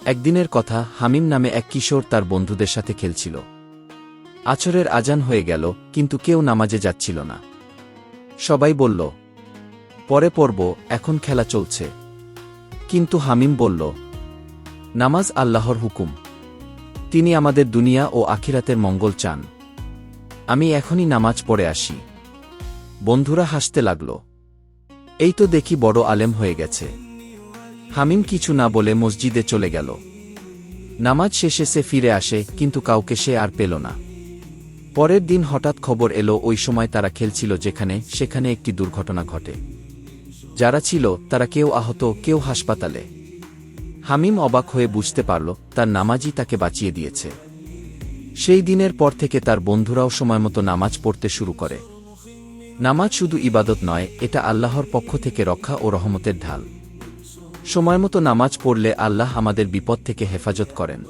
একদিনের কথা, হামিম নামে এক কিশোর তার বন্ধুদের সাথে খেলছিল। আছরের আজান হয়ে গেল, কিন্তু কেউ নামাজে যাচ্ছিল না। সবাই বলল, পরে পড়ব, এখন খেলা চলছে। কিন্তু হামিম বলল, নামাজ আল্লাহর হুকুম। তিনি আমাদের দুনিয়া ও আখিরাতের মঙ্গল চান। আমি এখনই নামাজ পড়ে আসি। বন্ধুরা হাসতে লাগল। এই তো দেখি বড় আলেম হয়ে গেছে। হামিম কিছু না বলে মসজিদে চলে গেল। নামাজ শেষে সে ফিরে আসে, কিন্তু কাউকে সে আর পেল না। পরের দিন হঠাৎ খবর এলো ওই সময় তারা খেলছিল যেখানে, সেখানে একটি দুর্ঘটনা ঘটে। যারা ছিল তারা কেউ আহত, কেউ হাসপাতালে। হামিম অবাক হয়ে বুঝতে পারল তার নামাজই তাকে বাঁচিয়ে দিয়েছে। সেই দিনের পর থেকে তার বন্ধুরাও সময়মতো নামাজ পড়তে শুরু করে। নামাজ শুধু ইবাদত নয়, এটা আল্লাহর পক্ষ থেকে রক্ষা ও রহমতের ঢাল। সময়মতো নামাজ পড়লে আল্লাহ আমাদের বিপদ থেকে হেফাজত করেন।